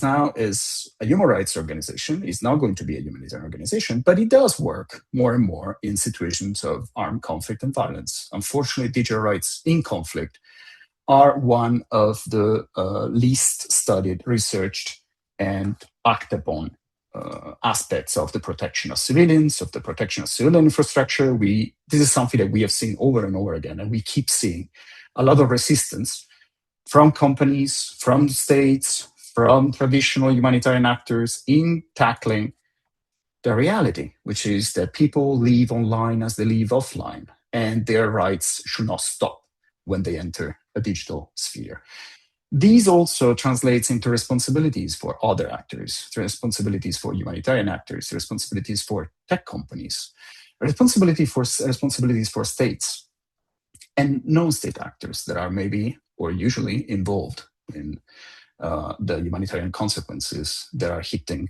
now is a human rights organization, is not going to be a humanitarian organization, but it does work more and more in situations of armed conflict and violence. Unfortunately, digital rights in conflict are one of the least studied, researched, and acted upon aspects of the protection of civilians, of the protection of civilian infrastructure. This is something that we have seen over and over again, and we keep seeing a lot of resistance from companies, from states, from traditional humanitarian actors in tackling the reality, which is that people live online as they live offline, and their rights should not stop when they enter a digital sphere. These also translates into responsibilities for other actors, responsibilities for humanitarian actors, responsibilities for tech companies, responsibilities for states and non-state actors that are maybe or usually involved in the humanitarian consequences that are hitting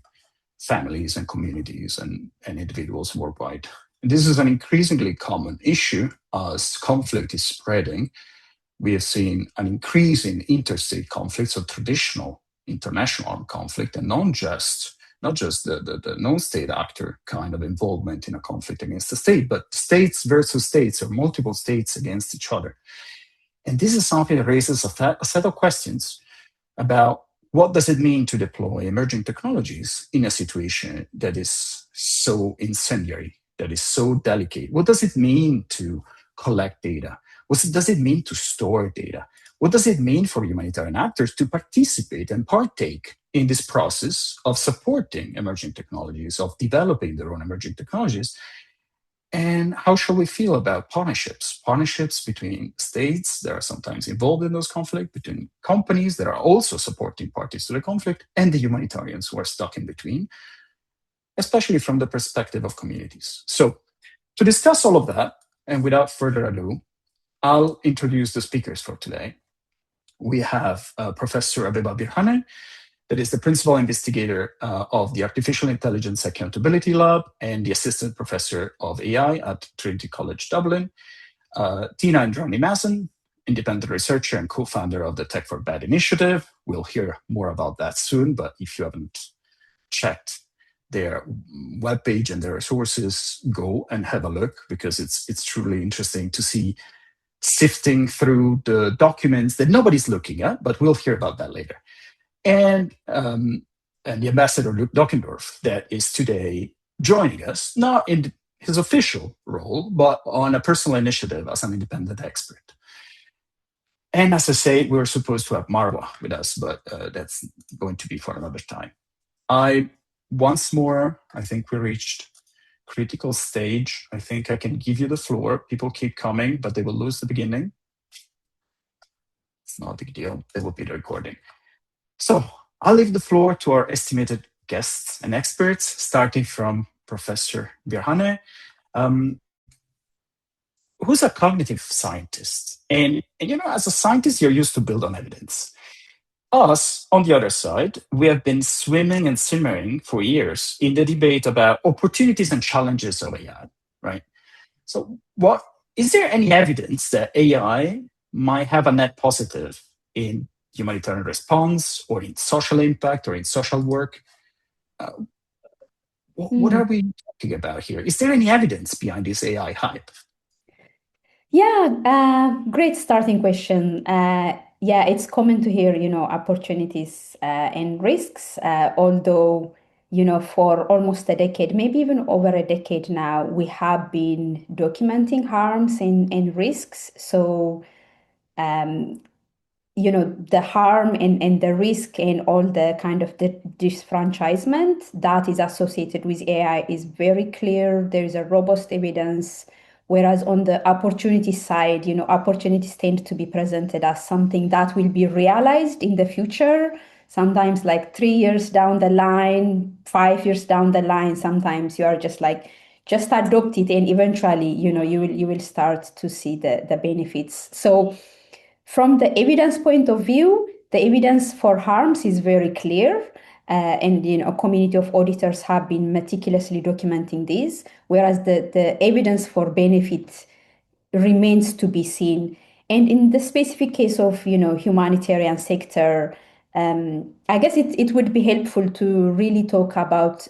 families and communities and individuals worldwide. And this is an increasingly common issue as conflict is spreading. We have seen an increase in interstate conflicts, or traditional international armed conflict, and not just the non-state actor kind of involvement in a conflict against the state, but states versus states, or multiple states against each other. And this is something that raises a set of questions about what does it mean to deploy emerging technologies in a situation that is so incendiary, that is so delicate? What does it mean to collect data? What does it mean to store data? What does it mean for humanitarian actors to participate and partake in this process of supporting emerging technologies, of developing their own emerging technologies? And how shall we feel about partnerships? Partnerships between states that are sometimes involved in those conflicts, between companies that are also supporting parties to the conflict, and the humanitarians who are stuck in between, especially from the perspective of communities. So to discuss all of that, and without further ado, I'll introduce the speakers for today. We have Professor Abeba Birhane, that is the principal investigator of the Artificial Intelligence Accountability Lab and the assistant professor of AI at Trinity College Dublin. Tina Androni-Mason, independent researcher and co-founder of the Tech for Bad initiative. We'll hear more about that soon, but if you haven't checked their webpage and their resources, go and have a look, because it's truly interesting to see sifting through the documents that nobody's looking at, but we'll hear about that later. And the ambassador Luc Dockendorf, that is today joining us, not in his official role, but on a personal initiative as an independent expert. And as I say, we were supposed to have Marwa with us, but that's going to be for another time. Once more, I think we reached critical stage. I think I can give you the floor. People keep coming, but they will lose the beginning. It's not a big deal. It will be the recording. So I'll leave the floor to our estimated guests and experts, starting from Professor Birhane, who's a cognitive scientist. And as a scientist, you're used to build on evidence. Us, on the other side, we have been swimming and simmering for years in the debate about opportunities and challenges of AI, right? So is there any evidence that AI might have a net positive in humanitarian response, or in social impact, or in social work? What are we talking about here? Is there any evidence behind this AI hype? Yeah, great starting question. Yeah, it's common to hear, opportunities and risks, although, for almost a decade, maybe even over a decade now, we have been documenting harms and risks. So, the harm and the risk and all the kind of the disfranchisement that is associated with AI is very clear. There is a robust evidence. Whereas on the opportunity side, opportunities tend to be presented as something that will be realized in the future, sometimes like 3 years down the line, 5 years down the line. Sometimes you are just adopt it, and eventually, you will start to see the benefits. So from the evidence point of view, the evidence for harms is very clear. And a community of auditors have been meticulously documenting this, whereas the evidence for benefit remains to be seen. And in the specific case of humanitarian sector, I guess it would be helpful to really talk about,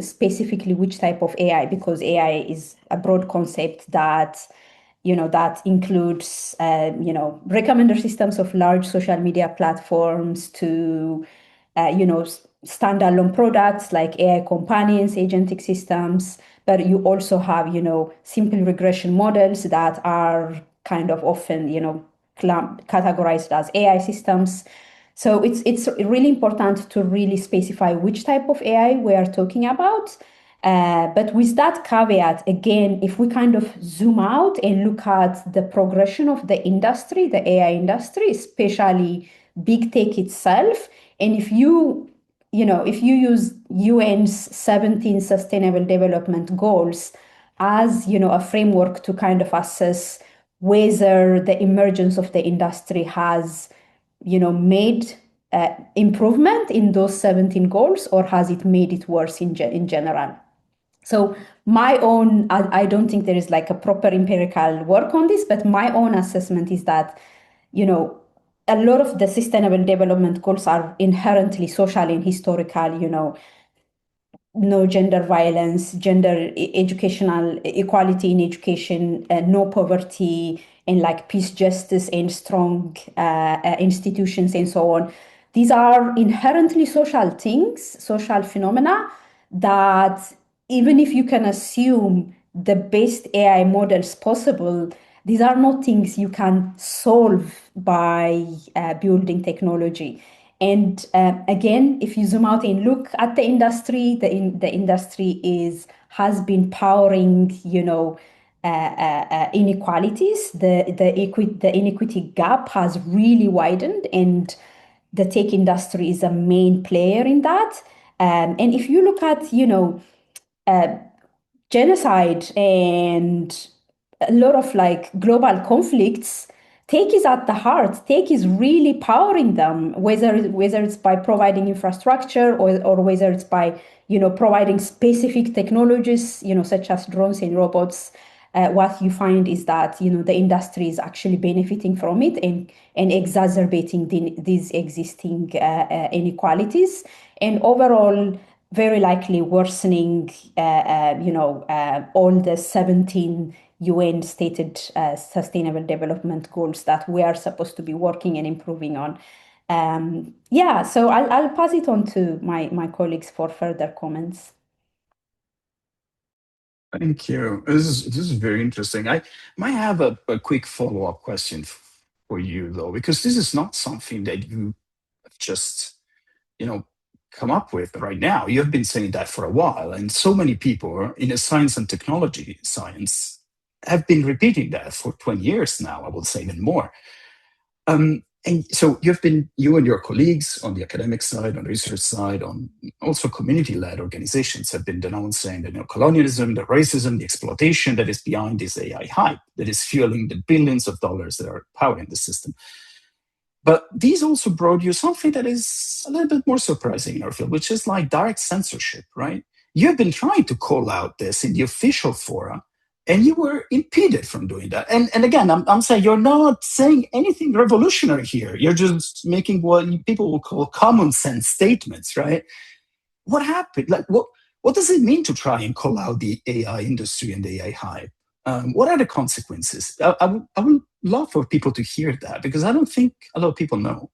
specifically which type of AI, because AI is a broad concept that, that includes, recommender systems of large social media platforms to, standalone products like AI companions, agentic systems. But you also have, simple regression models that are kind of often, categorized as AI systems. So it's really important to really specify which type of AI we are talking about. But with that caveat, again, if we kind of zoom out and look at the progression of the industry, the AI industry, especially big tech itself, and if you use UN's 17 Sustainable Development Goals as, a framework to kind of assess whether the emergence of the industry has, made improvement in those 17 goals, or has it made it worse in general? So I don't think there is like a proper empirical work on this, but my own assessment is that, you know, a lot of the sustainable development goals are inherently social and historical, no gender violence, educational equality in education, no poverty, and like peace, justice, and strong institutions, and so on. These are inherently social things, social phenomena that even if you can assume the best AI models possible, these are not things you can solve by building technology. And again, if you zoom out and look at the industry, the industry has been powering, inequalities. The inequity gap has really widened, and the tech industry is a main player in that. And if you look at, genocide and a lot of like global conflicts, tech is at the heart. Tech is really powering them, whether it's by providing infrastructure, or whether it's by, providing specific technologies, such as drones and robots. What you find is that, the industry is actually benefiting from it, and exacerbating these existing inequalities, and overall very likely worsening, all the 17 UN stated sustainable development goals that we are supposed to be working and improving on. Yeah, so I'll pass it on to my colleagues for further comments. Thank you. This is very interesting. I might have a quick follow-up question for you, though, because this is not something that you have just, you know, come up with right now. You have been saying that for a while, and so many people in the science and technology science have been repeating that for 20 years now, I would say even more. And so you and your colleagues on the academic side, on the research side, on also community-led organizations have been denouncing the neocolonialism, the racism, the exploitation that is behind this AI hype that is fueling the billions of dollars that are powering the system. But these also brought you something that is a little bit more surprising in our field, which is like direct censorship, right? You've been trying to call out this in the official fora, and you were impeded from doing that. And again, I'm saying you're not saying anything revolutionary here. You're just making what people will call common sense statements, right? What happened? Like, what does it mean to try and call out the AI industry and the AI hype? What are the consequences? I would love for people to hear that, because I don't think a lot of people know.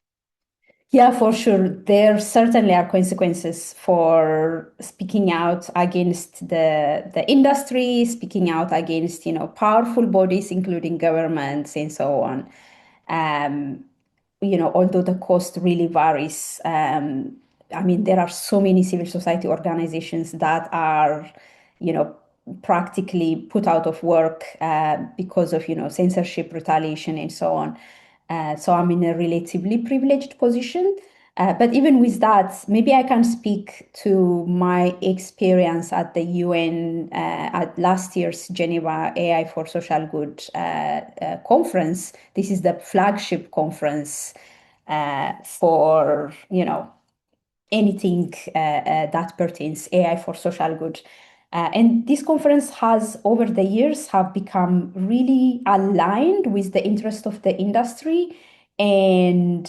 Yeah, for sure. There certainly are consequences for speaking out against the industry, speaking out against, powerful bodies, including governments and so on. Um, Although the cost really varies. I mean, there are so many civil society organizations that are, you know, practically put out of work because of, censorship, retaliation, and so on. So I'm in a relatively privileged position. But even with that, maybe I can speak to my experience at the UN at last year's Geneva AI for Social Good conference. This is the flagship conference for, anything that pertains AI for social good. And this conference has, over the years, have become really aligned with the interest of the industry, and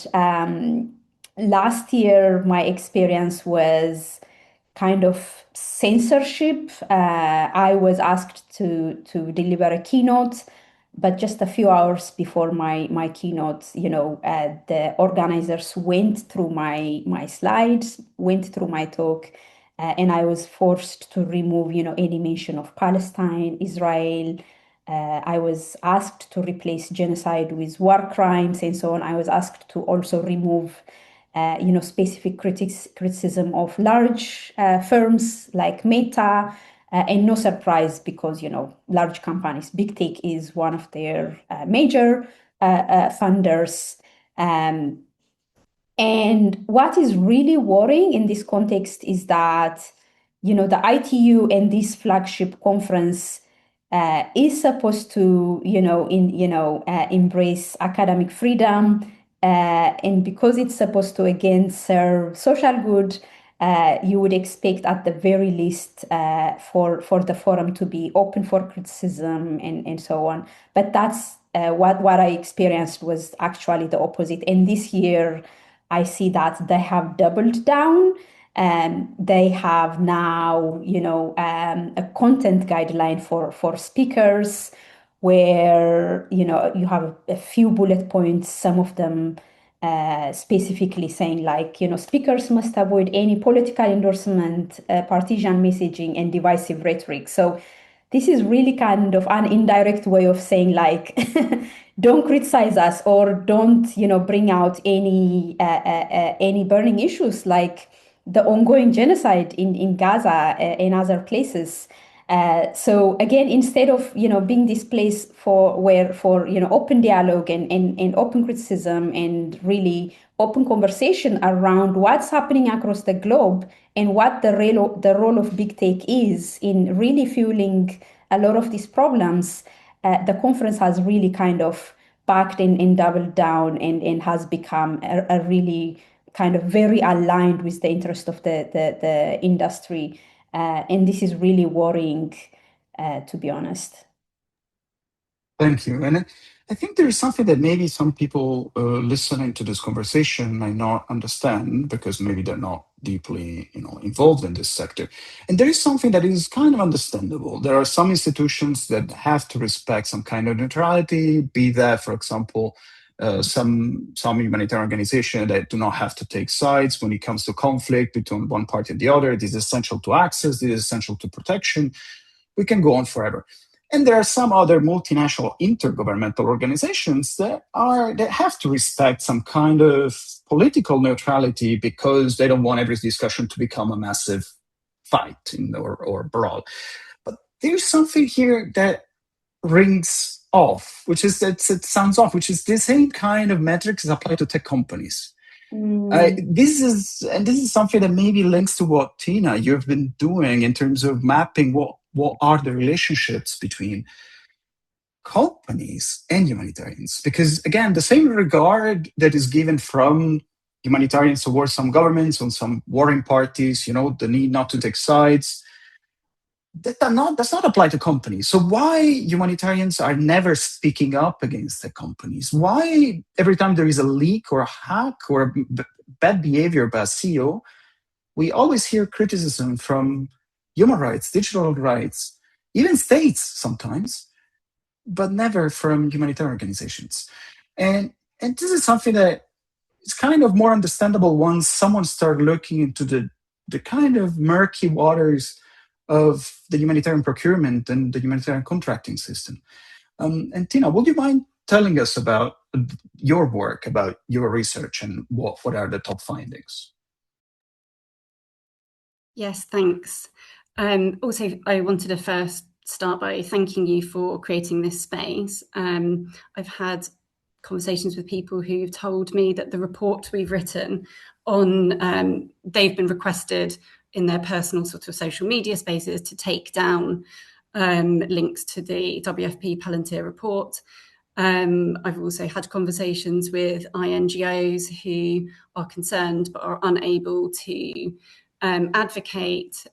last year, my experience was kind of censorship. I was asked to deliver a keynote, but just a few hours before my keynote, the organizers went through my slides, went through my talk, and I was forced to remove, any mention of Palestine, Israel. I was asked to replace genocide with war crimes and so on. I was asked to also remove specific criticism of large firms like Meta, and no surprise because large companies, big tech is one of their major funders. Um, and what is really worrying in this context is that, the ITU and this flagship conference is supposed to, embrace academic freedom. And because it's supposed to, again, serve social good, you would expect at the very least for the forum to be open for criticism and so on. But that's what I experienced was actually the opposite. And this year, I see that they have doubled down. And they have now, a content guideline for speakers where, you have a few bullet points, some of them specifically saying like, speakers must avoid any political endorsement, partisan messaging, and divisive rhetoric. So this is really kind of an indirect way of saying like, don't criticize us or don't, bring out any burning issues like the ongoing genocide in Gaza and other places. So again, instead of being this place for open dialogue and open criticism and really open conversation around what's happening across the globe and what the role of big tech is in really fueling a lot of these problems, the conference has really kind of backed and doubled down and has become a really kind of very aligned with the interest of the industry. And this is really worrying, to be honest. Thank you. And I think there is something that maybe some people listening to this conversation might not understand because maybe they're not deeply, involved in this sector. And there is something that is kind of understandable. There are some institutions that have to respect some kind of neutrality, be that, for example, some humanitarian organizations that do not have to take sides when it comes to conflict between one party and the other. It is essential to access. It is essential to protection. We can go on forever. And there are some other multinational intergovernmental organizations that have to respect some kind of political neutrality because they don't want every discussion to become a massive fight or brawl. But there's something here that rings off, which is that it sounds off, which is the same kind of metrics applied to tech companies. This is something that maybe links to what Tina you've been doing in terms of mapping what are the relationships between companies and humanitarians. Because again, the same regard that is given from humanitarians towards some governments and some warring parties, the need not to take sides, that does not apply to companies. So why humanitarians are never speaking up against the companies? Why every time there is a leak or a hack or bad behavior by a CEO, we always hear criticism from human rights, digital rights, even states sometimes, but never from humanitarian organizations. And this is something that is kind of more understandable once someone starts looking into the kind of murky waters of the humanitarian procurement and the humanitarian contracting system. And Tina, would you mind telling us about your work, about your research, and what are the top findings? Yes, thanks. Also, I wanted to first start by thanking you for creating this space. I've had conversations with people who've told me that the report we've written on, they've been requested in their personal sort of social media spaces to take down links to the WFP Palantir report. I've also had conversations with INGOs who are concerned but are unable to advocate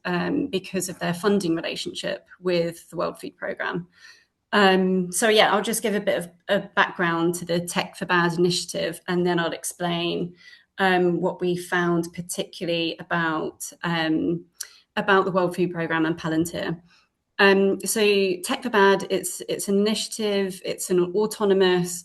because of their funding relationship with the World Food Programme. So yeah, I'll just give a bit of a background to the Tech for Bad initiative, and then I'll explain what we found particularly about the World Food Programme and Palantir. So Tech for Bad, it's an initiative, it's an autonomous,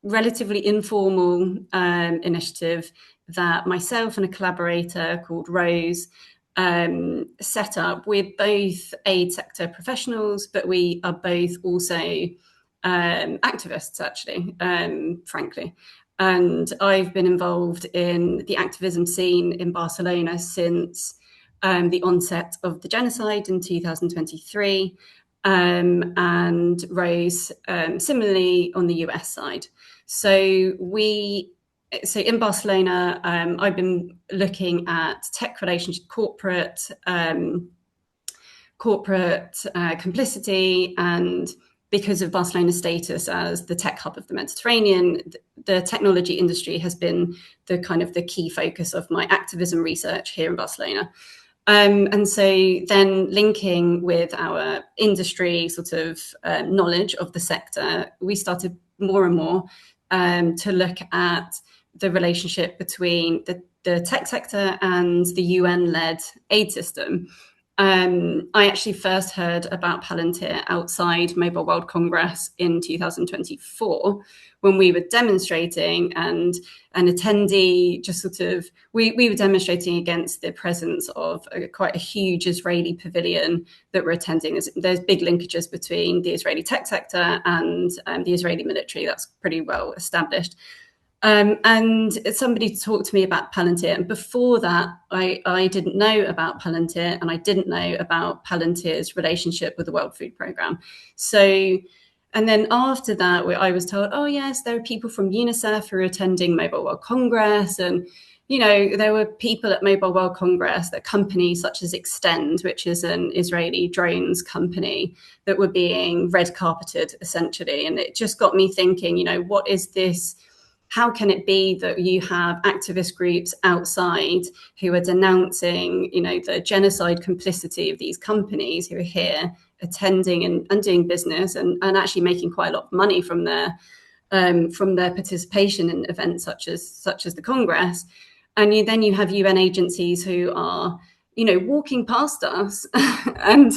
relatively informal initiative that myself and a collaborator called Rose set up. We're both aid sector professionals, but we are both also activists, actually, frankly. And I've been involved in the activism scene in Barcelona since the onset of the genocide in 2023, and Rose similarly on the US side. So in Barcelona, I've been looking at tech relationship, corporate complicity, and because of Barcelona's status as the tech hub of the Mediterranean, the technology industry has been the key focus of my activism research here in Barcelona. And so then linking with our industry knowledge of the sector, we started more and more to look at the relationship between the tech sector and the UN-led aid system. I actually first heard about Palantir outside Mobile World Congress in 2024 when we were demonstrating, and an attendee we were demonstrating against the presence of quite a huge Israeli pavilion that we're attending. There's big linkages between the Israeli tech sector and the Israeli military. That's pretty well established. And somebody talked to me about Palantir, and before that I didn't know about Palantir, and I didn't know about Palantir's relationship with the World Food Programme. And then after that, I was told, oh yes, there are people from UNICEF who are attending Mobile World Congress, and there were people at Mobile World Congress, that companies such as Extend, which is an Israeli drones company, that were being red carpeted essentially. And it just got me thinking, what is this? How can it be that you have activist groups outside who are denouncing, the genocide complicity of these companies who are here attending and doing business and actually making quite a lot of money from their participation in events such as the Congress, and then you have UN agencies who are walking past us and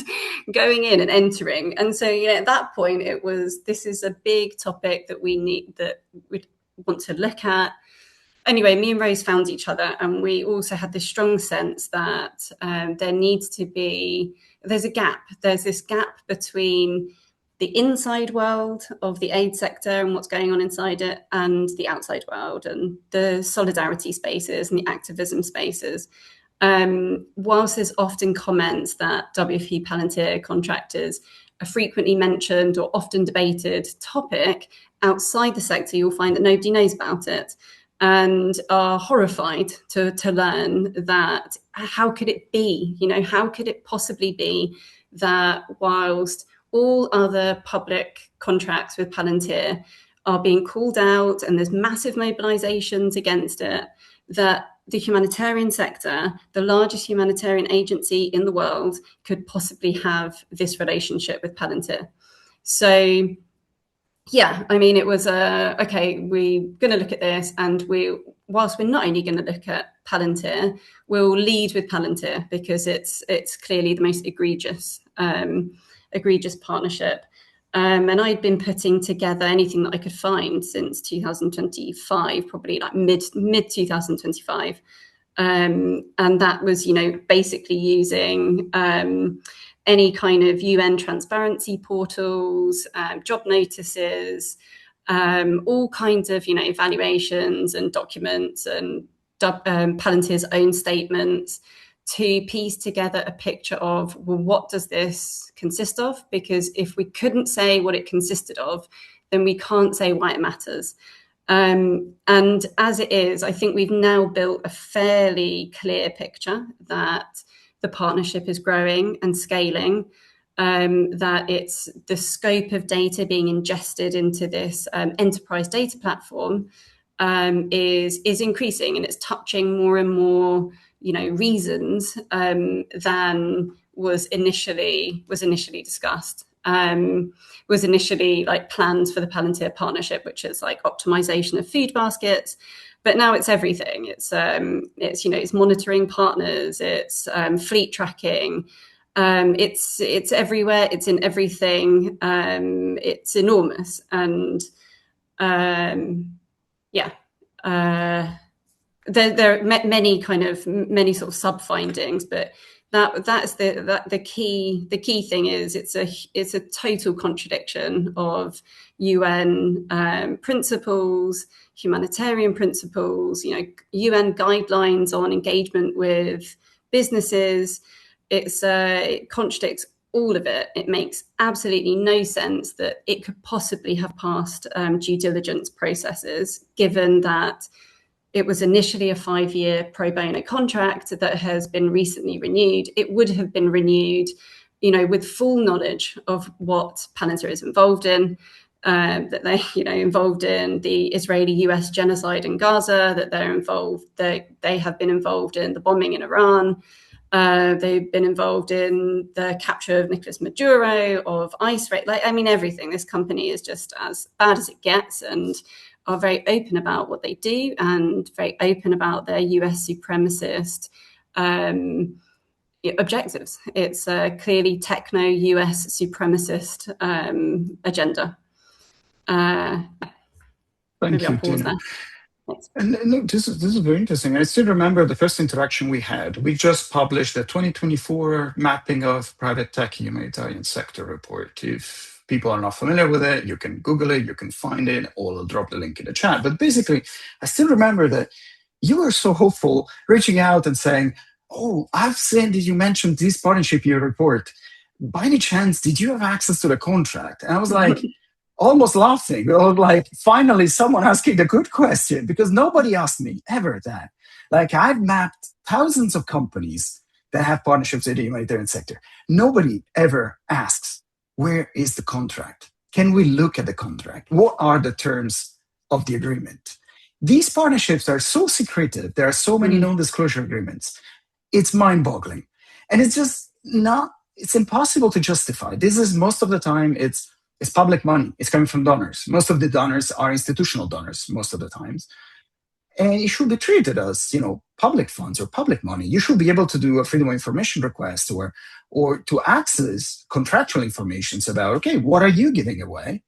going in and entering. And so at that point this is a big topic that we'd want to look at. Anyway, me and Rose found each other, and we also had this strong sense that there's a gap. There's this gap between the inside world of the aid sector and what's going on inside it, and the outside world and the solidarity spaces and the activism spaces. Whilst there's often comments that WFP, Palantir, contractors a frequently mentioned or often debated topic, outside the sector, you'll find that nobody knows about it and are horrified to learn that how could it be, how could it possibly be that whilst all other public contracts with Palantir are being called out and there's massive mobilizations against it, that the humanitarian sector, the largest humanitarian agency in the world, could possibly have this relationship with Palantir. So yeah, it was okay, we're going to look at this, and whilst we're not only going to look at Palantir, we'll lead with Palantir because it's clearly the most egregious partnership. And I'd been putting together anything that I could find since 2025, probably like mid 2025. And that was, basically using any kind of UN transparency portals, job notices, all kinds of, evaluations and documents and Palantir's own statements to piece together a picture of, well, what does this consist of? Because if we couldn't say what it consisted of, then we can't say why it matters. And as it is, I think we've now built a fairly clear picture that the partnership is growing and scaling, that it's the scope of data being ingested into this enterprise data platform is increasing, and it's touching more and more reasons than was initially discussed. Was initially like plans for the Palantir partnership, which is like optimization of food baskets, but now it's everything. It's monitoring partners, it's fleet tracking, it's everywhere, it's in everything. It's enormous, and there are many sort of sub findings, but that's the key thing is it's a total contradiction of UN principles, humanitarian principles, UN guidelines on engagement with businesses. It contradicts all of it. It makes absolutely no sense that it could possibly have passed due diligence processes, given that it was initially a 5-year pro bono contract that has been recently renewed. It would have been renewed, with full knowledge of what Palantir is involved in, that they're, involved in the Israeli-US genocide in Gaza, that they have been involved in the bombing in Iran. They've been involved in the capture of Nicolas Maduro, of ICE, everything. This company is just as bad as it gets, and are very open about what they do and very open about their US supremacist objectives. It's clearly techno-US supremacist agenda. Thank you, Tina. And look, this is very interesting. I still remember the first interaction we had. We just published the 2024 mapping of private tech humanitarian sector report. If people are not familiar with it, you can Google it, you can find it, or I'll drop the link in the chat. But basically, I still remember that you were so hopeful, reaching out and saying, oh, I've seen that you mentioned this partnership in your report. By any chance, did you have access to the contract? And I was like, almost laughing. I was like, finally, someone asking a good question, because nobody asked me ever that. Like, I've mapped thousands of companies that have partnerships in the humanitarian sector. Nobody ever asks, where is the contract? Can we look at the contract? What are the terms of the agreement? These partnerships are so secretive. There are so many non-disclosure agreements. It's mind-boggling. And it's just it's impossible to justify. This is, most of the time, it's public money. It's coming from donors. Most of the donors are institutional donors, most of the times. And it should be treated as, public funds or public money. You should be able to do a freedom of information request or to access contractual information about, okay, what are you giving away?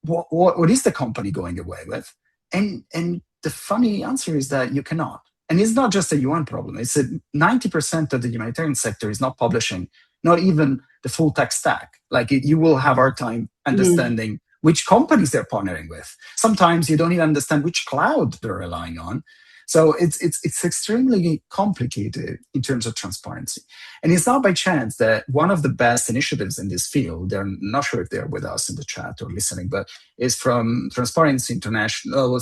What is the company going away with? And the funny answer is that you cannot. And it's not just a UN problem. It's that 90% of the humanitarian sector is not publishing, not even the full tech stack. Like, you will have a hard time understanding which companies they're partnering with. Sometimes you don't even understand which cloud they're relying on. So it's extremely complicated in terms of transparency. And it's not by chance that one of the best initiatives in this field, they're not sure if they're with us in the chat or listening, but is from Transparency International.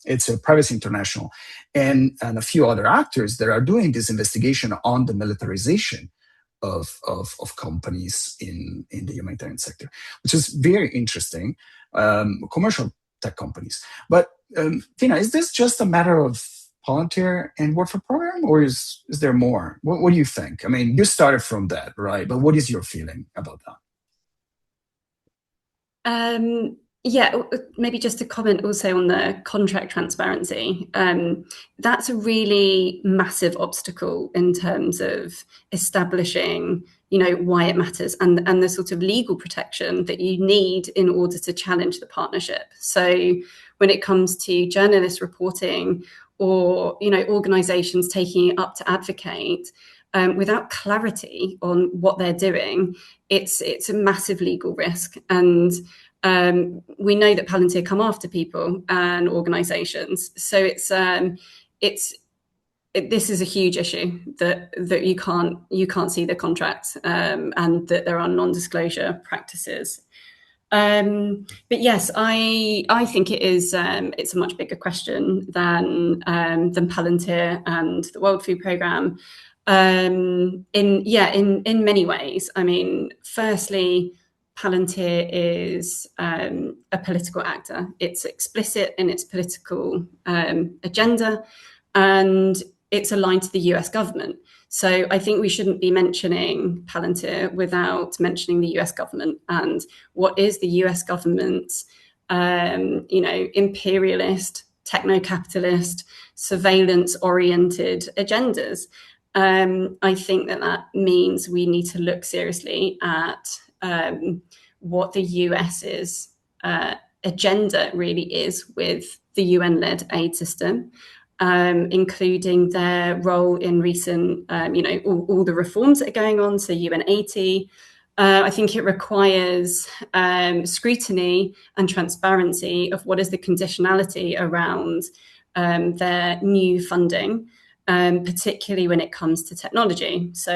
It's Privacy International and a few other actors that are doing this investigation on the militarization of companies in the humanitarian sector, which is very interesting, commercial tech companies. But Tina, is this just a matter of Palantir and Work for Program, or is there more? What do you think? I mean, you started from that, right? But what is your feeling about that? Yeah, maybe just to comment also on the contract transparency. That's a really massive obstacle in terms of establishing, why it matters and the sort of legal protection that you need in order to challenge the partnership. So when it comes to journalists reporting or, organizations taking it up to advocate, without clarity on what they're doing, it's a massive legal risk. And we know that Palantir come after people and organizations. So this is a huge issue that you can't see the contract, and that there are non-disclosure practices. But yes, I think it is. It's a much bigger question than Palantir and the World Food Programme. In many ways. I mean, firstly, Palantir is a political actor. It's explicit in its political agenda, and it's aligned to the US government. So I think we shouldn't be mentioning Palantir without mentioning the US government and what is the US government's, imperialist techno-capitalist, surveillance-oriented agendas. I think that means we need to look seriously at what the US's agenda really is with the UN-led aid system, including their role in recent, all the reforms that are going on, so UN 80. I think it requires scrutiny and transparency of what is the conditionality around their new funding, particularly when it comes to technology. So,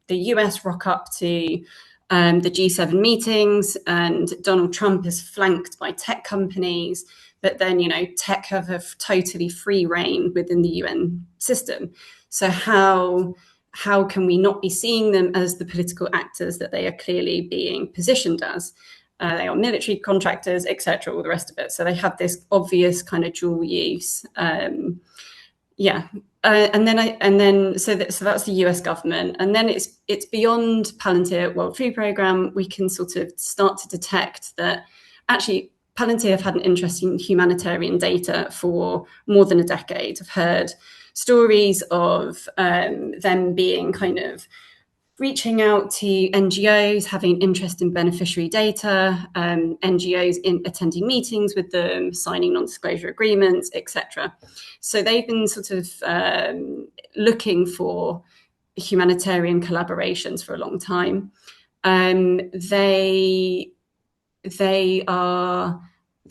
the US rock up to the G7 meetings, and Donald Trump is flanked by tech companies, but then, tech have a totally free reign within the UN system. So how can we not be seeing them as the political actors that they are clearly being positioned as? They are military contractors, etc., all the rest of it. So they have this obvious kind of dual use. So that's the US government, and then it's beyond Palantir World Food Programme. We can sort of start to detect that actually Palantir have had an interest in humanitarian data for more than a decade. I've heard stories of them being kind of reaching out to NGOs, having interest in beneficiary data, NGOs in attending meetings with them, signing non-disclosure agreements, etc. So they've been sort of looking for humanitarian collaborations for a long time. They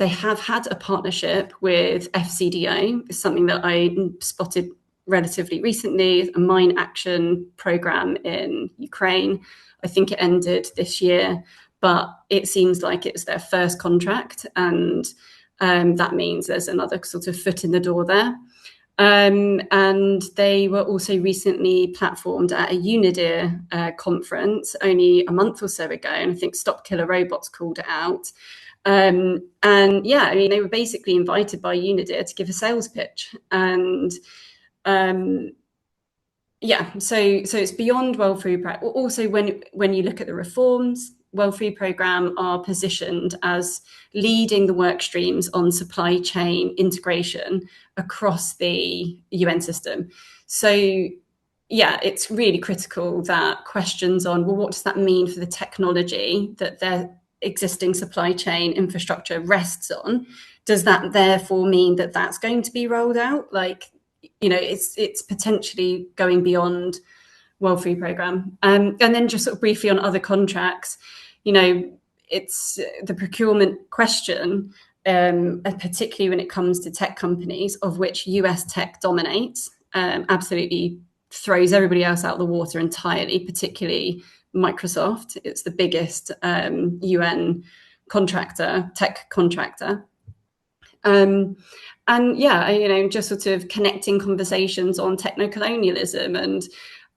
have had a partnership with FCDO. It's something that I spotted relatively recently, a mine action program in Ukraine. I think it ended this year, but it seems like it's their first contract, and that means there's another sort of foot in the door there. And they were also recently platformed at a UNIDIR conference only a month or so ago, and I think Stop Killer Robots called it out. And yeah, I mean, they were basically invited by UNIDIR to give a sales pitch, and so it's beyond World Food Programme. Also, when you look at the reforms, World Food Programme are positioned as leading the work streams on supply chain integration across the UN system. So yeah, it's really critical that questions on, well, what does that mean for the technology that their existing supply chain infrastructure rests on? Does that therefore mean that that's going to be rolled out? Like, it's potentially going beyond World Food Programme. And then just sort of briefly on other contracts, it's the procurement question, particularly when it comes to tech companies, of which US tech dominates, absolutely throws everybody else out of the water entirely, particularly Microsoft. It's the biggest UN tech contractor. And yeah, just sort of connecting conversations on techno-colonialism. And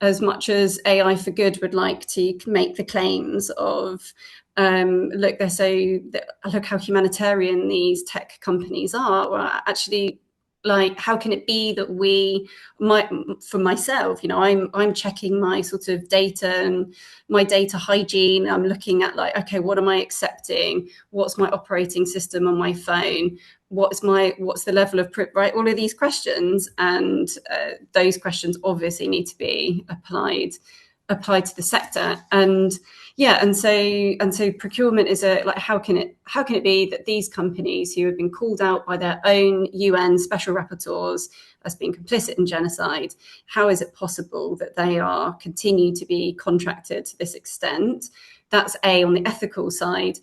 as much as AI for Good would like to make the claims of, look how humanitarian these tech companies are, well, actually, like, how can it be that for myself, I'm checking my sort of data and my data hygiene. I'm looking at like, okay, what am I accepting? What's my operating system on my phone? What's the level of right? All of these questions, and those questions obviously need to be applied to the sector. And yeah, and so procurement is how can it be that these companies who have been called out by their own UN special rapporteurs as being complicit in genocide, how is it possible that they are continuing to be contracted to this extent? That's A, on the ethical side.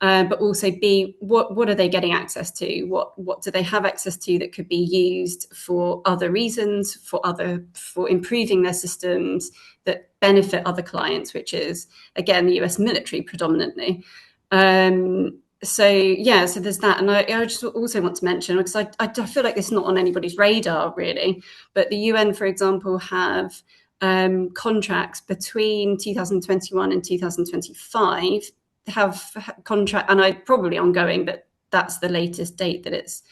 But also B, what are they getting access to? What do they have access to that could be used for other reasons, for improving their systems that benefit other clients, which is, again, the US military predominantly. So there's that. And I just also want to mention, because I feel like it's not on anybody's radar really, but the UN, for example, have contracts between 2021 and 2025 have contract, and I probably ongoing, but that's the latest date that it's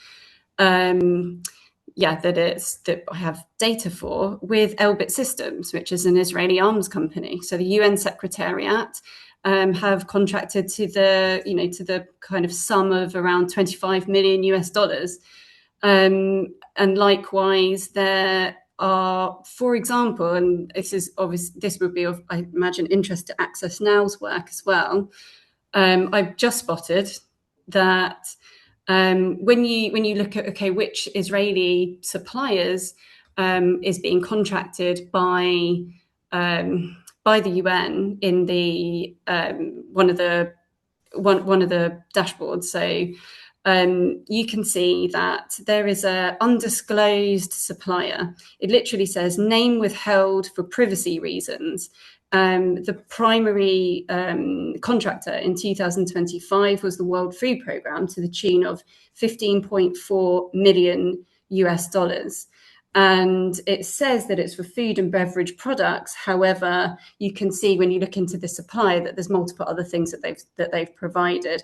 that I have data for, with Elbit Systems, which is an Israeli arms company. So the UN Secretariat have contracted to the kind of sum of around $25 million US. And likewise, there are, for example, and this is obvious, this would be of, I imagine, interest to Access Now's work as well. I've just spotted that when you look at, okay, which Israeli suppliers is being contracted by the UN in the one of the dashboards. So you can see that there is an undisclosed supplier. It literally says name withheld for privacy reasons. The primary contractor in 2025 was the World Food Programme to the tune of $15.4 million US. And it says that it's for food and beverage products. However, you can see when you look into the supplier that there's multiple other things that they've provided.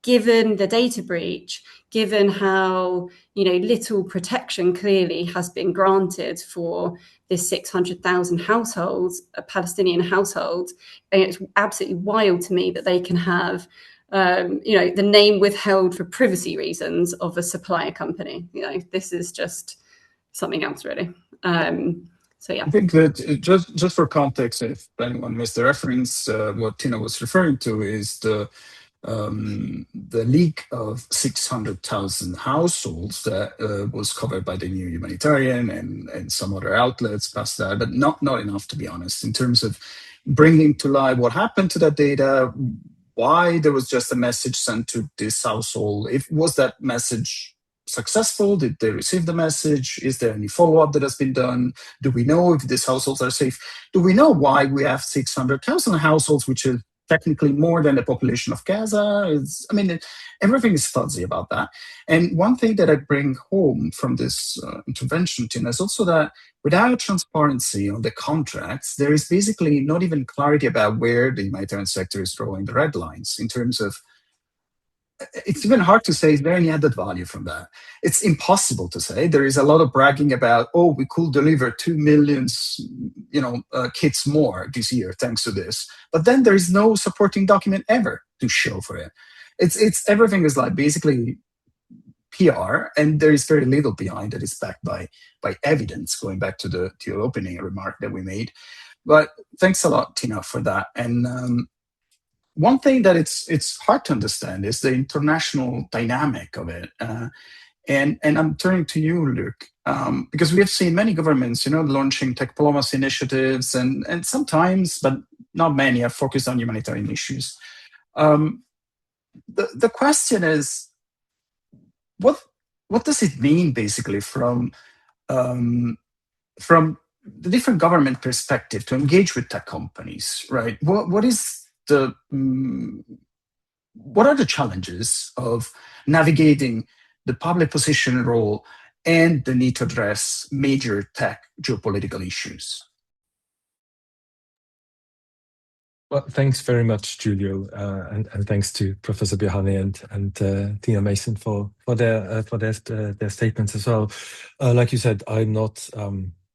Given the data breach, given how little protection clearly has been granted for this 600,000 households, Palestinian households, and it's absolutely wild to me that they can have the name withheld for privacy reasons of a supplier company. This is just something else, really. So yeah, I think that just for context, if anyone missed the reference, what Tina was referring to is the leak of 600,000 households that was covered by the new humanitarian and some other outlets past that, but not enough, to be honest, in terms of bringing to light what happened to that data, why there was just a message sent to this household. Was that message successful? Did they receive the message? Is there any follow-up that has been done? Do we know if these households are safe? Do we know why we have 600,000 households, which is technically more than the population of Gaza? Everything is fuzzy about that. And one thing that I bring home from this intervention, Tina, is also that without transparency on the contracts, there is basically not even clarity about where the humanitarian sector is drawing the red lines in terms of. It's even hard to say, is there any added value from that? It's impossible to say. There is a lot of bragging about, we could deliver 2 million, kits more this year thanks to this. But then there is no supporting document ever to show for it. It's everything is like basically PR, and there is very little behind it. It's backed by evidence, going back to the opening remark that we made. But thanks a lot, Tina, for that. And one thing that it's hard to understand is the international dynamic of it. And I'm turning to you, Luc, because we have seen many governments, launching tech diplomacy initiatives, and sometimes, but not many, are focused on humanitarian issues. The question is, what does it mean, basically, from the different government perspective to engage with tech companies, right? What are the challenges of navigating the public position role and the need to address major tech geopolitical issues? Well, thanks very much, Giulio, and thanks to Professor Bihani and Tina Mason for their statements as well. Like you said, I'm not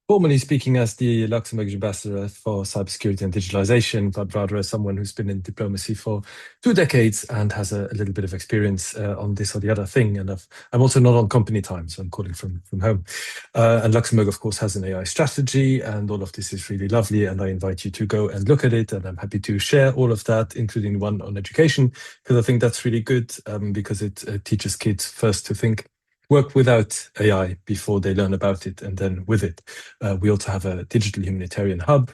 formally speaking as the Luxembourg ambassador for cybersecurity and digitalization, but rather as someone who's been in diplomacy for 2 decades and has a little bit of experience on this or the other thing. And I'm also not on company time, so I'm calling from home. And Luxembourg, of course, has an AI strategy, and all of this is really lovely. And I invite you to go and look at it. And I'm happy to share all of that, including one on education, because I think that's really good, because it teaches kids first to work without AI before they learn about it, and then with it. We also have a digital humanitarian hub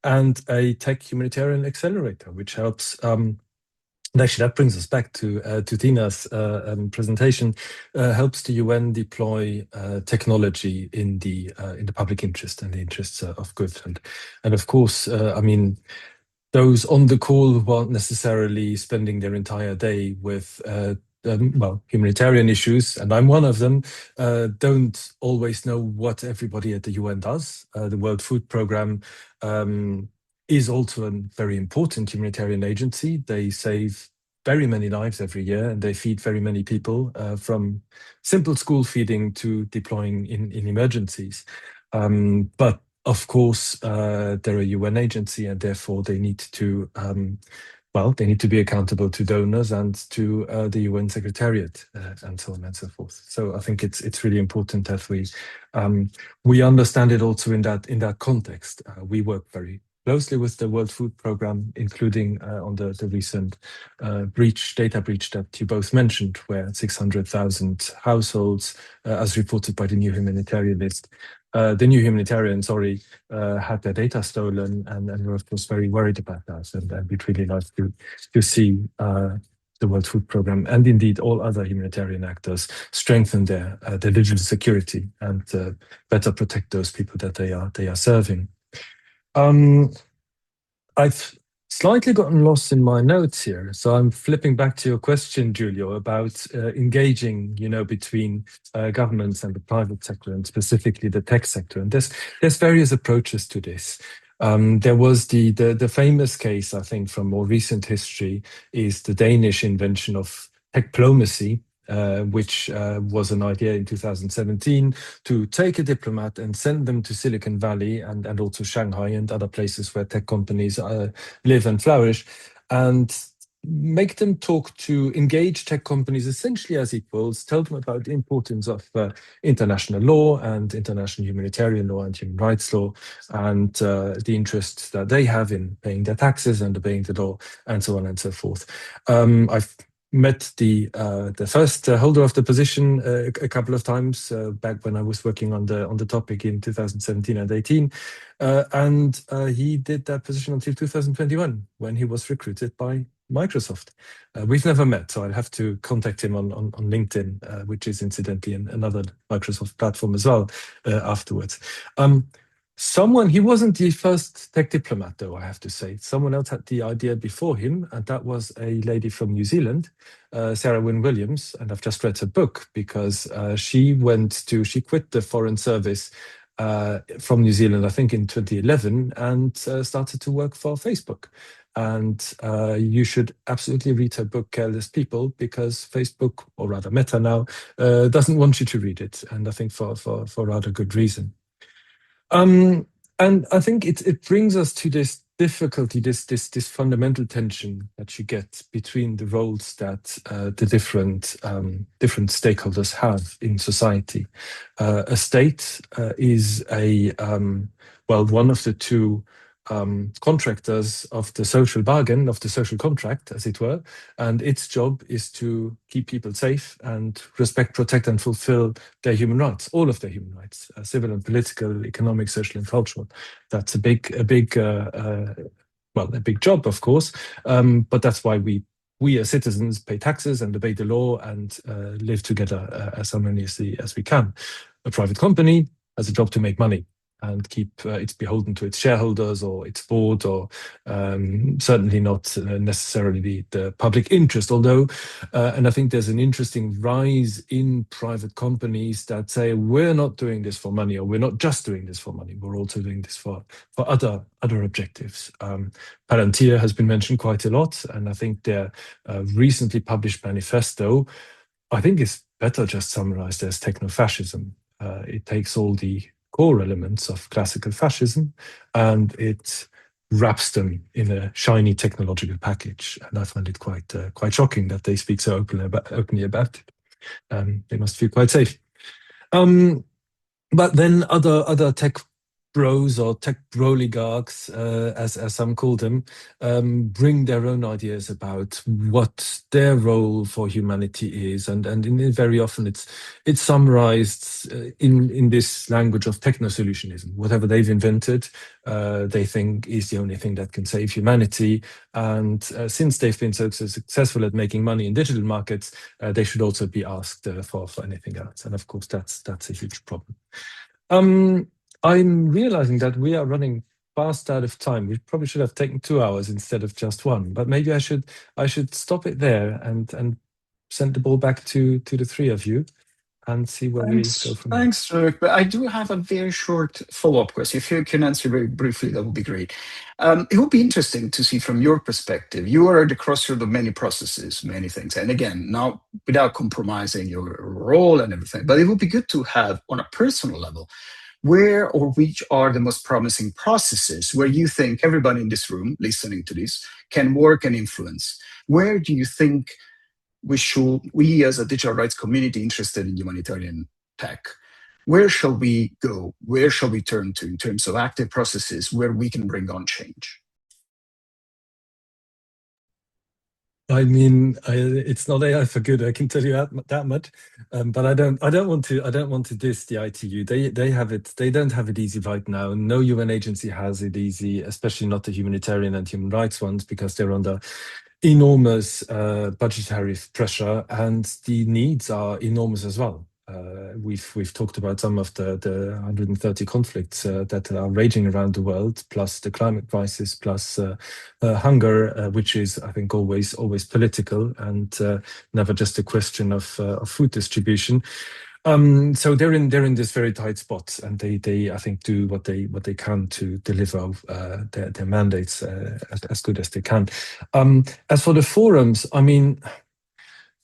and a tech humanitarian accelerator, which helps. And actually, that brings us back to Tina's presentation. Helps the UN deploy technology in the public interest and the interests of good. And of course, those on the call who aren't necessarily spending their entire day with humanitarian issues, and I'm one of them, don't always know what everybody at the UN does. The World Food Programme is also a very important humanitarian agency. They save very many lives every year, and they feed very many people, from simple school feeding to deploying in emergencies. But of course, they're a UN agency, and therefore they need to well, they need to be accountable to donors and to the UN Secretariat and so on and so forth. So I think it's really important that we understand it also in that context. We work very closely with the World Food Programme, including on the recent data breach that you both mentioned, where 600,000 households, as reported by the new humanitarian list, had their data stolen, and we're of course very worried about that. And we'd really like to see the World Food Programme and indeed all other humanitarian actors strengthen their digital security and better protect those people that they are serving. I've slightly gotten lost in my notes here, so I'm flipping back to your question, Giulio, about engaging, between governments and the private sector, and specifically the tech sector. And there's various approaches to this. There was the famous case, I think, from more recent history, is the Danish invention of tech-plomacy, which was an idea in 2017 to take a diplomat and send them to Silicon Valley and also Shanghai and other places where tech companies live and flourish, and make them engage tech companies essentially as equals, tell them about the importance of international law and international humanitarian law and human rights law, and the interests that they have in paying their taxes and obeying the law, and so on and so forth. I've met the first holder of the position a couple of times back when I was working on the topic in 2017 and 18, and he did that position until 2021 when he was recruited by Microsoft. We've never met, so I'll have to contact him on LinkedIn, which is incidentally another Microsoft platform as well, afterwards. He wasn't the first tech diplomat, though, I have to say. Someone else had the idea before him, and that was a lady from New Zealand, Sarah Wynne Williams. And I've just read her book because she quit the Foreign Service from New Zealand, I think in 2011, and started to work for Facebook. And you should absolutely read her book, Careless People, because Facebook, or rather Meta now, doesn't want you to read it. And I think for rather good reason. And I think it brings us to this difficulty, this fundamental tension that you get between the roles that the different stakeholders have in society. A state is one of the two contractors of the social bargain, of the social contract, as it were, and its job is to keep people safe and respect, protect, and fulfill their human rights, all of their human rights, civil and political, economic, social, and cultural. That's a big job, of course, but that's why we as citizens pay taxes and obey the law and live together as harmoniously as we can. A private company has a job to make money and keep it's beholden to its shareholders or its board, or certainly not necessarily the public interest. Although, and I think there's an interesting rise in private companies that say, we're not doing this for money, or we're not just doing this for money, we're also doing this for other objectives. Palantir has been mentioned quite a lot, and I think their recently published manifesto, I think, is better just summarized as techno-fascism. It takes all the core elements of classical fascism and it wraps them in a shiny technological package. And I find it quite shocking that they speak so openly about it. They must feel quite safe. But then other tech bros or tech broligarchs, as some call them, bring their own ideas about what their role for humanity is, and very often it's summarized in this language of techno-solutionism. Whatever they've invented, they think is the only thing that can save humanity, and since they've been so successful at making money in digital markets, they should also be asked for anything else. And of course, that's a huge problem. I'm realizing that we are running fast out of time. We probably should have taken 2 hours instead of just one, but maybe I should stop it there and send the ball back to the three of you and see where we go from there. Thanks, Rick. But I do have a very short follow-up question. If you can answer very briefly, that would be great. It would be interesting to see from your perspective. You are at the crossroad of many processes, many things. And again, now without compromising your role and everything, but it would be good to have, on a personal level, where or which are the most promising processes where you think everybody in this room listening to this can work and influence? Where do you think we as a digital rights community interested in humanitarian tech, where shall we go? Where shall we turn to in terms of active processes where we can bring on change? I mean, it's not AI for good. I can tell you that much. But I don't want to diss the ITU. They have it. They don't have it easy right now. No UN agency has it easy, especially not the humanitarian and human rights ones, because they're under enormous budgetary pressure, and the needs are enormous as well. We've talked about some of the 130 conflicts that are raging around the world, plus the climate crisis, plus hunger, which is, I think, always political and never just a question of food distribution. So they're in this very tight spot, and they I think do what they can to deliver their mandates as good as they can. As for the forums, I mean,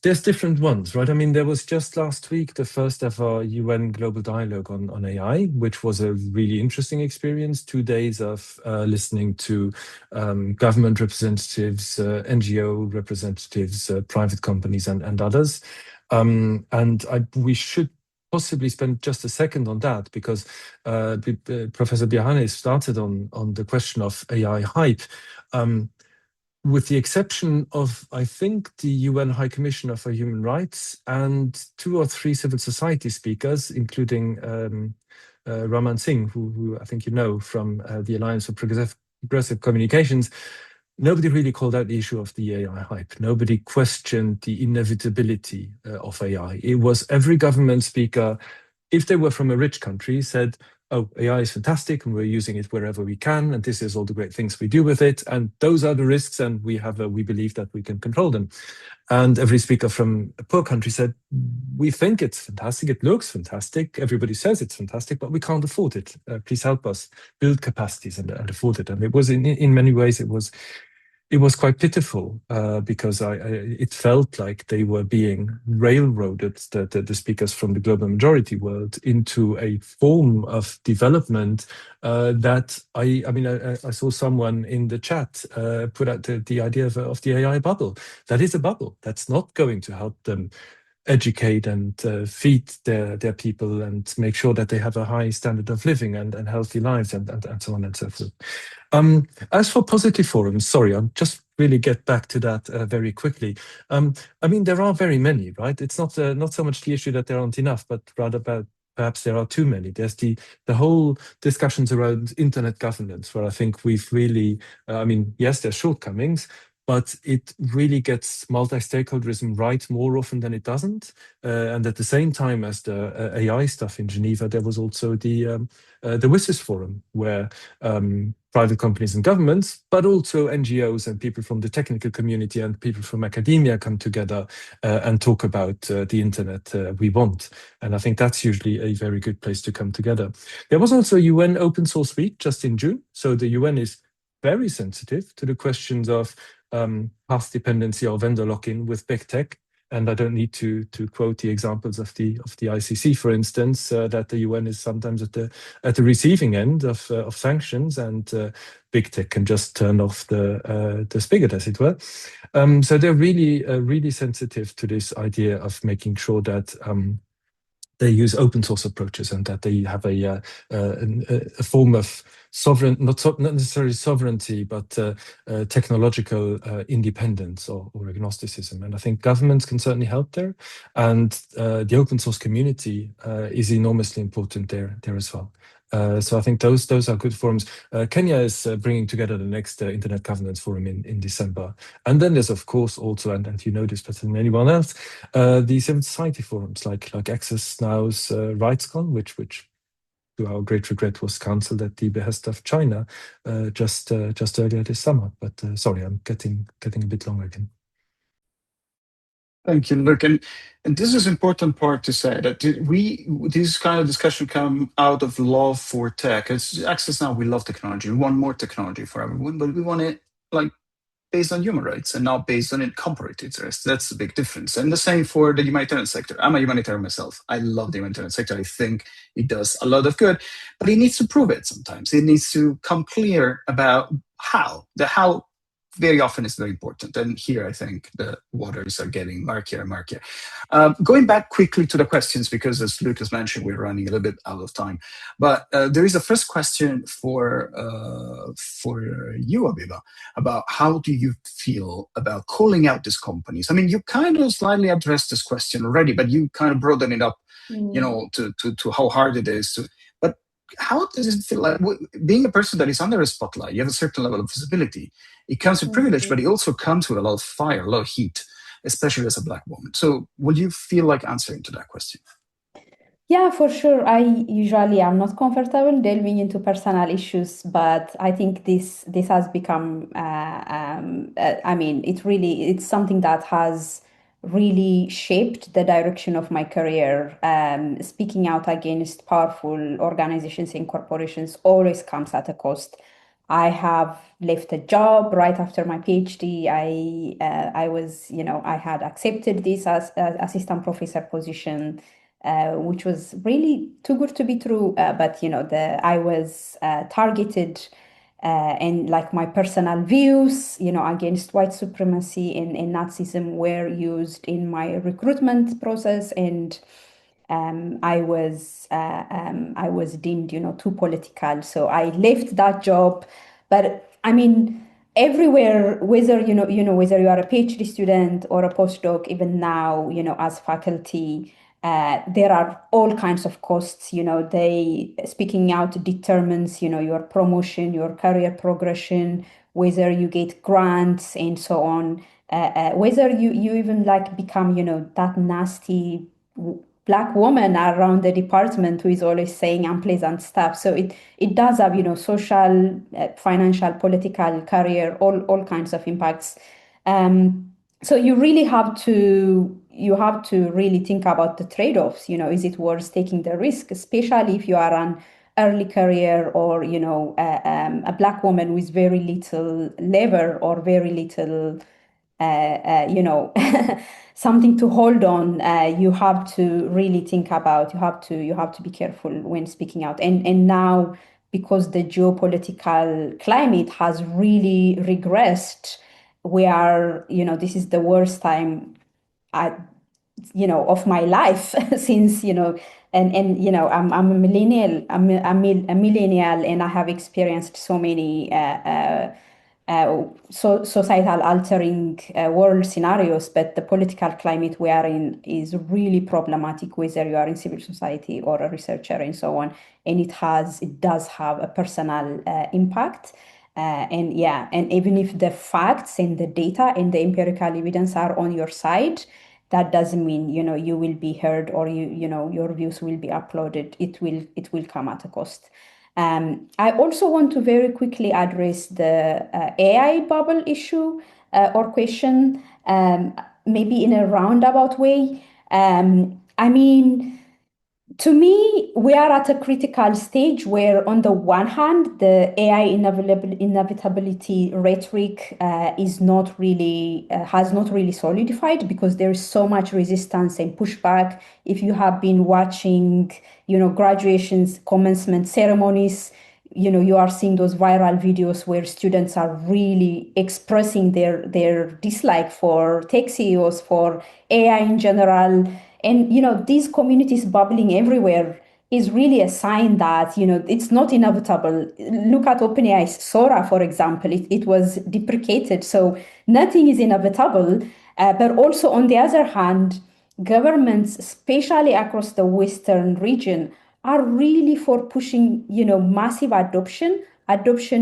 there's different ones, right? I mean, there was just last week the first ever UN Global Dialogue on AI, which was a really interesting experience. 2 days of listening to government representatives, NGO representatives, private companies, and others. We should possibly spend just a second on that, because Professor Biahane started on the question of AI hype. With the exception of, I think, the UN High Commissioner for Human Rights and 2 or 3 civil society speakers, including Raman Singh, who I think you know from the Alliance for Progressive Communications, nobody really called out the issue of the AI hype. Nobody questioned the inevitability of AI. It was every government speaker, if they were from a rich country, said, oh, AI is fantastic and we're using it wherever we can, and this is all the great things we do with it, and those are the risks, and we believe that we can control them. And every speaker from a poor country said, we think it's fantastic, it looks fantastic, everybody says it's fantastic, but we can't afford it. Please help us build capacities and afford it. And it was in many ways, it was quite pitiful because it felt like they were being railroaded, the speakers from the global majority world, into a form of development that I saw someone in the chat put out the idea of the AI bubble. That is a bubble. That's not going to help them educate and feed their people and make sure that they have a high standard of living and healthy lives and so on and so forth. As for positive forums, sorry, I'll just really get back to that very quickly. I mean, there are very many, right? It's not so much the issue that there aren't enough, but rather about perhaps there are too many. There's the whole discussions around internet governance, where I think we've really, yes, there's shortcomings, but it really gets multi-stakeholderism right more often than it doesn't. And at the same time as the AI stuff in Geneva, there was also the WSIS forum, where private companies and governments, but also NGOs and people from the technical community and people from academia come together and talk about the internet we want. And I think that's usually a very good place to come together. There was also UN Open Source Week just in June. So the UN is very sensitive to the questions of path dependency or vendor lock-in with big tech. And I don't need to quote the examples of the ICC, for instance, that the UN is sometimes at the receiving end of sanctions, and big tech can just turn off the spigot, as it were. So they're really sensitive to this idea of making sure that they use open source approaches and that they have a form of sovereign, not necessarily sovereignty, but technological independence or agnosticism. And I think governments can certainly help there. And the open source community is enormously important there as well. So I think those are good forums. Kenya is bringing together the next Internet Governance Forum in December. And then there's, of course, also, and you know this better than anyone else, the civil society forums like Access Now's RightsCon, which to our great regret was cancelled at the behest of China just earlier this summer. But sorry, I'm getting a bit long again. Thank you, Luke. And this is an important part to say that this kind of discussion come out of love for tech. It's Access Now, we love technology. We want more technology for everyone, but we want it like based on human rights and not based on corporate interests. That's a big difference. And the same for the humanitarian sector. I'm a humanitarian myself. I love the humanitarian sector. I think it does a lot of good, but it needs to prove it sometimes. It needs to come clear about how. The how very often is very important. And here I think the waters are getting murkier and murkier. Going back quickly to the questions, because as Lucas mentioned, we're running a little bit out of time. But there is a first question for you, Abiba, about how do you feel about calling out these companies? I mean, you kind of slightly addressed this question already, but you kind of broaden it up, to how hard it is to. But how does it feel like being a person that is under a spotlight? You have a certain level of visibility. It comes with privilege, but it also comes with a lot of fire, a lot of heat, especially as a Black woman. So would you feel like answering to that question? Yeah, for sure. I usually am not comfortable delving into personal issues, but I think this has become. I mean, it's something that has really shaped the direction of my career. Speaking out against powerful organizations and corporations always comes at a cost. I have left a job right after my PhD. I was, I had accepted this as assistant professor position, which was really too good to be true. But I was targeted, and like my personal views, against white supremacy and Nazism were used in my recruitment process, and I was deemed, too political. So I left that job. But I mean, everywhere, whether whether you are a PhD student or a postdoc, even now, as faculty, there are all kinds of costs. They speaking out determines, your promotion, your career progression, whether you get grants and so on. Whether you even like become, that nasty Black woman around the department who is always saying unpleasant stuff. So it does have, social, financial, political, career, all kinds of impacts. So you really have to really think about the trade-offs. Is it worth taking the risk, especially if you are an early career or a Black woman with very little lever or very little something to hold on. You have to really think about. You have to be careful when speaking out. And now, because the geopolitical climate has really regressed, we are, this is the worst time of my life since, I'm a millennial. I'm a millennial, and I have experienced so many societal altering world scenarios, but the political climate we are in is really problematic, whether you are in civil society or a researcher and so on. And it does have a personal impact. And even if the facts and the data and the empirical evidence are on your side, that doesn't mean you will be heard or your views will be uploaded. It will come at a cost. I also want to very quickly address the AI bubble issue or question, maybe in a roundabout way. I mean, to me, we are at a critical stage where, on the one hand, the AI inevitability rhetoric has not really solidified, because there is so much resistance and pushback. If you have been watching, graduations, commencement ceremonies, you are seeing those viral videos where students are really expressing their dislike for tech CEOs, for AI in general. And these communities bubbling everywhere is really a sign that it's not inevitable. Look at OpenAI's Sora, for example. It was deprecated, so nothing is inevitable. But also, on the other hand, governments, especially across the Western region, are really for pushing massive adoption,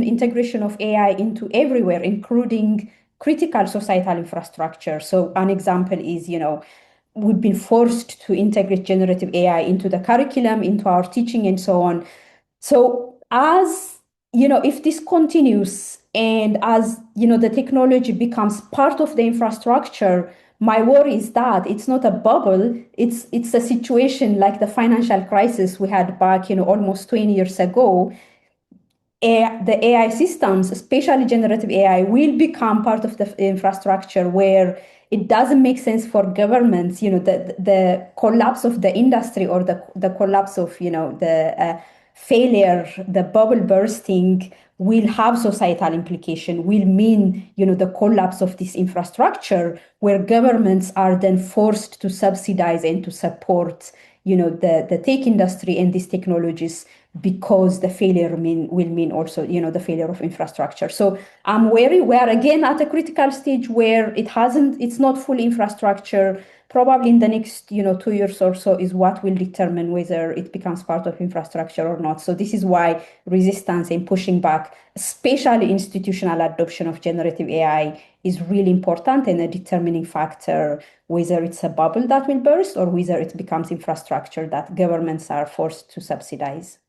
integration of AI into everywhere, including critical societal infrastructure. So an example is we've been forced to integrate generative AI into the curriculum, into our teaching, and so on. So as if this continues, and as the technology becomes part of the infrastructure, my worry is that it's not a bubble. It's a situation like the financial crisis we had back almost 20 years ago. the AI systems, especially generative AI, will become part of the infrastructure where it doesn't make sense for governments, the collapse of the industry or the collapse of, the failure, the bubble bursting will have societal implication, will mean, the collapse of this infrastructure where governments are then forced to subsidize and to support, the tech industry and these technologies, because the failure will mean also, the failure of infrastructure. So I'm wary we are again at a critical stage where it's not full infrastructure. Probably in the next, 2 years or so is what will determine whether it becomes part of infrastructure or not. So this is why resistance and pushing back, especially institutional adoption of generative AI, is really important and a determining factor whether it's a bubble that will burst or whether it becomes infrastructure that governments are forced to subsidize.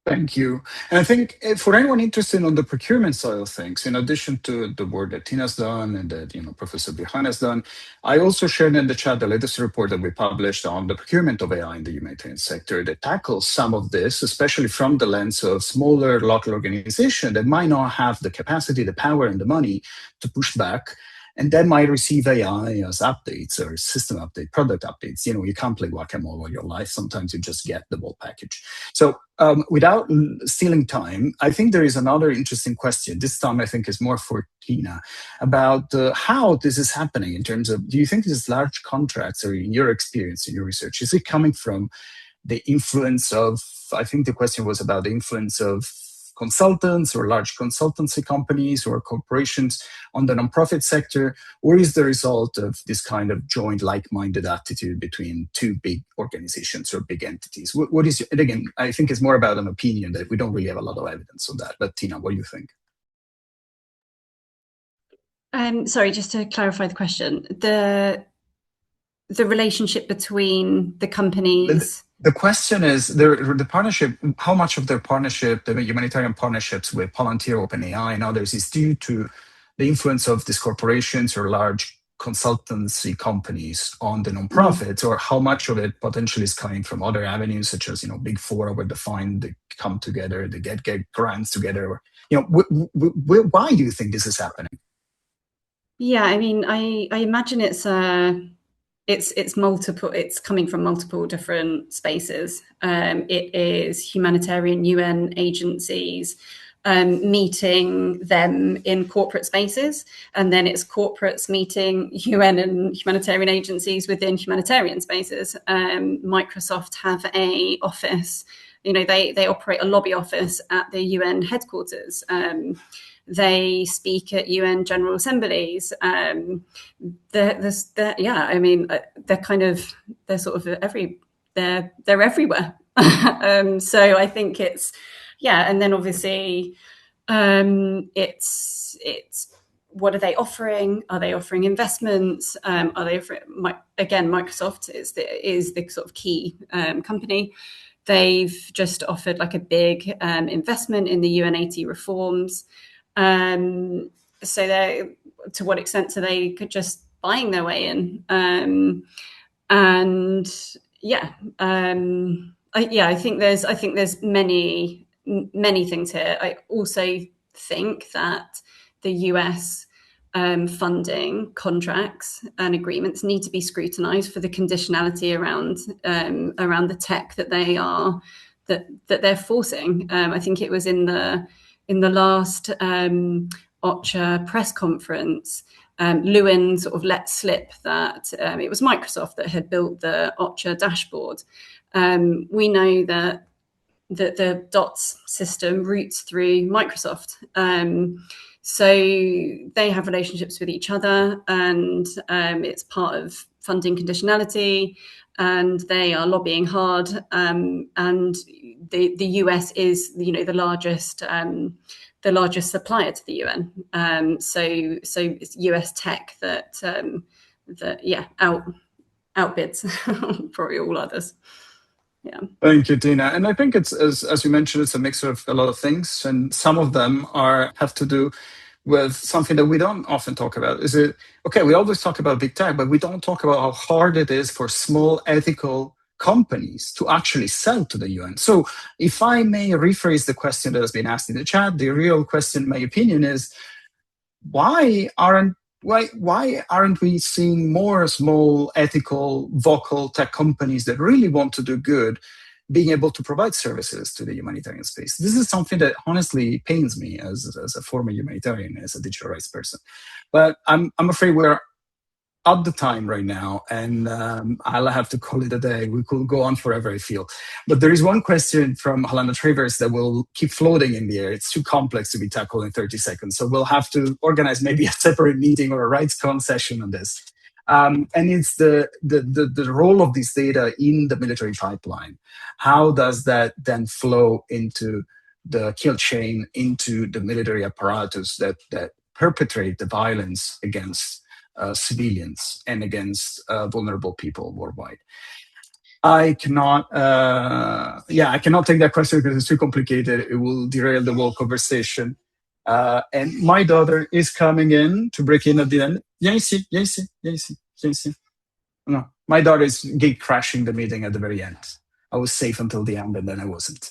Thank you. And I think for anyone interested on the procurement side of things, in addition to the work that Tina's done and that Professor Birhan has done, I also shared in the chat the latest report that we published on the procurement of AI in the humanitarian sector that tackles some of this, especially from the lens of smaller local organizations that might not have the capacity, the power, and the money to push back. And that might receive AI as updates or system update, product updates. You can't play whack-a-mole all your life. Sometimes you just get the whole package. So without stealing time, I think there is another interesting question. This time, I think, is more for Tina about how this is happening in terms of, do you think these large contracts, or in your experience, in your research, is it coming from the influence of, I think the question was about the influence of consultants or large consultancy companies or corporations on the nonprofit sector, or is the result of this kind of joint like-minded attitude between two big organizations or big entities? What is, and again, I think it's more about an opinion that we don't really have a lot of evidence on that. But Tina, what do you think? Sorry, just to clarify the question, the relationship between the companies. The question is the partnership. How much of their partnership, the humanitarian partnerships with Palantir, OpenAI, and others, is due to the influence of these corporations or large consultancy companies on the nonprofits, or how much of it potentially is coming from other avenues, such as Big Four, where they come together, they get grants together. Or, why do you think this is happening? Yeah, I mean, I imagine it's multiple. It's coming from multiple different spaces. It is humanitarian UN agencies meeting them in corporate spaces, and then it's corporates meeting UN and humanitarian agencies within humanitarian spaces. Microsoft have a office. They operate a lobby office at the UN headquarters. They speak at UN General Assemblies. They're everywhere. So I think it's, and then obviously it's what are they offering? Are they offering investments? Are they offering, again, Microsoft is the sort of key company. They've just offered like a big investment in the UN80 reforms. So to what extent are they just buying their way in? I think there's many things here. I also think that the US funding contracts and agreements need to be scrutinized for the conditionality around the tech that they're forcing. I think it was in the last OCHA press conference, Lewin sort of let slip that it was Microsoft that had built the OCHA dashboard. We know that the DOTS system routes through Microsoft. So they have relationships with each other, and it's part of funding conditionality, and they are lobbying hard. And the US is, the largest supplier to the UN. So it's US tech that outbids probably all others. Yeah. Thank you, Tina. And I think it's, as you mentioned, it's a mix of a lot of things, and some of them have to do with something that we don't often talk about. We always talk about big tech, but we don't talk about how hard it is for small ethical companies to actually sell to the UN. So if I may rephrase the question that has been asked in the chat, the real question, in my opinion, is why aren't we seeing more small, ethical, vocal tech companies that really want to do good being able to provide services to the humanitarian space? This is something that honestly pains me as a former humanitarian, as a digital rights person. But I'm afraid we're at the time right now, and I'll have to call it a day. We could go on forever, I feel. But there is one question from Helena Travers that will keep floating in the air. It's too complex to be tackled in 30 seconds. So we'll have to organize maybe a separate meeting or a RightsCon session on this. And it's the role of this data in the military pipeline. How does that then flow into the kill chain, into the military apparatus that perpetrate the violence against civilians and against vulnerable people worldwide? I cannot take that question because it's too complicated. It will derail the whole conversation. And my daughter is coming in to break in at the end. Yes. No, my daughter is gate crashing the meeting at the very end. I was safe until the end, and then I wasn't.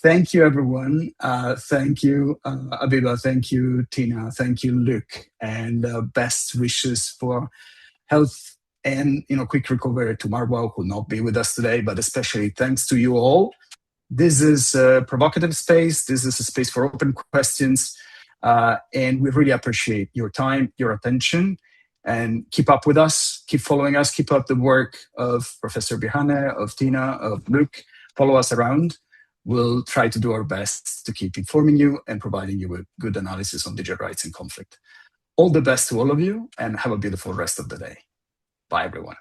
Thank you, everyone. Thank you, Abiba. Thank you, Tina. Thank you, Luc. And best wishes for health and quick recovery to Marwa, who will not be with us today, but especially thanks to you all. This is a provocative space. This is a space for open questions. And we really appreciate your time, your attention, and keep up with us, keep following us, keep up the work of Professor Bihane, of Tina, of Luc. Follow us around. We'll try to do our best to keep informing you and providing you with good analysis on digital rights and conflict. All the best to all of you, and have a beautiful rest of the day. Bye, everyone.